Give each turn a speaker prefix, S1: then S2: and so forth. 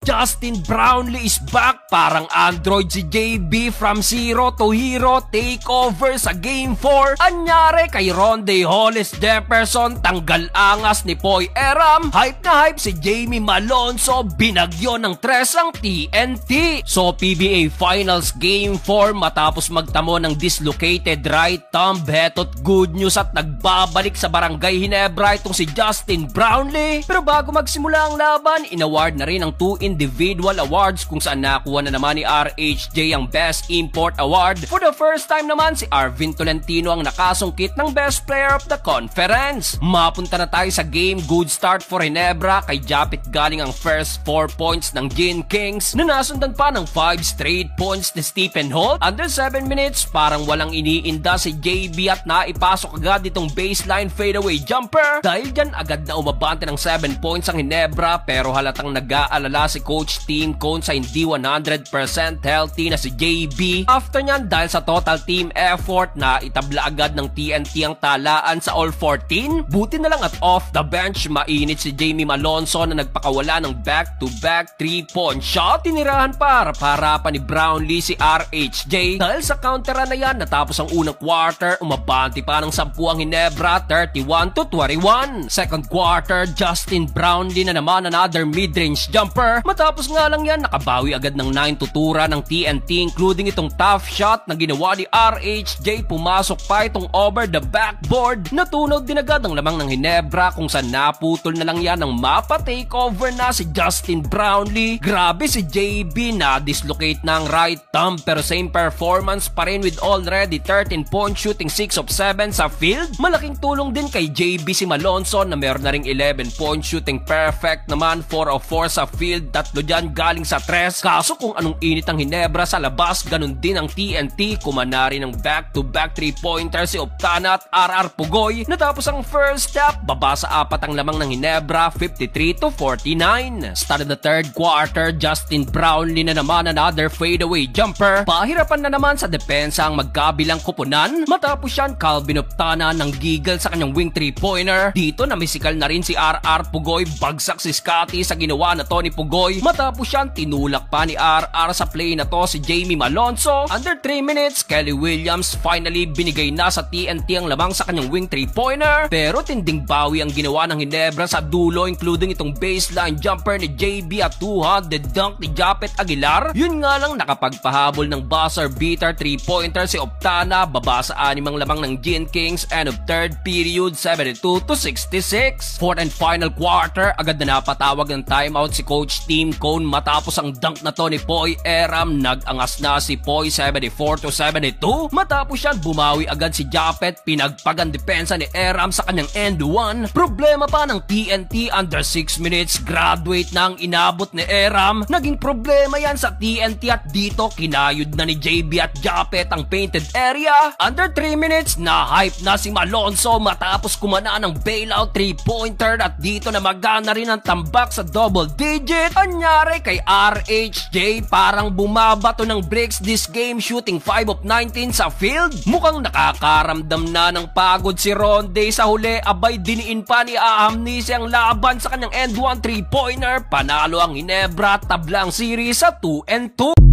S1: Justin Brownlee is back. Parang Android si JB, from zero to hero, takeover sa Game 4. Anyari kay Rondae Hollis Jefferson, tanggal angas ni Poy Eram. Hype na hype si Jamie Malonzo, binagyo ng 3 ang TNT. So PBA Finals Game 4 matapos magtamo ng dislocated right thumb, heto't good news at nagbabalik sa Barangay Ginebra itong si Justin Brownlee. Pero bago magsimula ang laban, inaward na rin ang 2 individual awards kung saan nakuha na naman ni RHJ ang Best Import Award. For the first time naman, si Arvin Tolentino ang nakasungkit ng Best Player of the Conference. Mapunta na tayo sa game. Good start for Ginebra. Kay Japit galing ang first 4 points ng Gin Kings na nasundan pa ng 5 straight points ni Stephen Holt. Under 7 minutes, parang walang iniinda si JB at naipasok agad itong baseline fadeaway jumper. Dahil dyan agad na umabante ng 7 points ang Ginebra, pero halatang nag-aalala si Coach Tim Cone sa hindi 100% healthy na si JB. After nyan, dahil sa total team effort na itabla agad ng TNT ang talaan sa all 14. Buti na lang at off the bench, mainit si Jamie Malonzo na nagpakawala ng back-to-back 3-point shot. Tinirahan pa harap-harapan ni Brownlee si RHJ. Dahil sa counteran na yan, natapos ang unang quarter, umabanti pa ng 10 ang Ginebra, 31-21. Second quarter, Justin Brownlee na naman another mid-range jumper. Matapos nga lang yan, nakabawi agad ng 9 tutura ng TNT, including itong tough shot na ginawa ni RHJ. Pumasok pa itong over the backboard. Natunaw din agad ang lamang ng Ginebra kung saan naputol na lang yan ng mapa. Takeover na si Justin Brownlee. Grabe si JB, na dislocate ng right thumb pero same performance pa rin with already 13 points, shooting 6 of 7 sa field. Malaking tulong din kay JB si Malonzo na meron na ring 11 points, shooting perfect naman, 4 of 4 sa field, 3 dyan galing sa 3. Kaso kung anong init ang Ginebra sa labas, ganun din ang TNT. Kumanari ng back-to-back 3-pointer si Optana at RR Pugoy. Natapos ang first step, baba sa 4 ang lamang ng Ginebra, 53-49. Start of the third quarter, Justin Brownlee na naman another fadeaway jumper. Pahirapan na naman sa depensa ang magkabilang kupunan. Matapos yan, Calvin Optana ng giggle sa kanyang wing 3-pointer. Dito na misikal na rin si RR Pugoy. Bagsak si Scotty sa ginawa na to ni Pugoy. Matapos yan, tinulak pa ni RR sa play na to si Jamie Malonzo. Under 3 minutes, Kelly Williams finally binigay na sa TNT ang lamang sa kanyang wing 3-pointer. Pero tinding bawi ang ginawa ng Ginebra sa dulo, including itong baseline jumper ni JB at 200 dunk ni Japet Aguilar. Yun nga lang, nakapagpahabol ng buzzer beater 3-pointer si Optana. Baba sa 6 ang lamang ng Gin Kings. End of third period, 72-66. Fourth and final quarter, agad na napatawag ng timeout si Coach Tim Cone matapos ang dunk na to ni Poy Eram. Nag-angas na si Poy, 74-72. Matapos yan, bumawi agad si Japet. Pinagpagan depensa ni Eram sa kanyang end 1. Problema pa ng TNT, under 6 minutes, graduate na ang inabot ni Eram. Naging problema yan sa TNT at dito kinayod na ni JB at Japet ang painted area. Under 3 minutes, na-hype na si Malonzo matapos kumana ng bailout 3-pointer at dito na magana rin ang tambak sa double digit. Anyari kay RHJ, parang bumabato ng bricks this game, shooting 5 of 19 sa field. Mukhang nakakaramdam na ng pagod si Rondae sa huli. Abay, diniin pa ni Ahamnisi ang laban sa kanyang end 1 3-pointer. Panalo ang Ginebra, tablang series sa 2-2.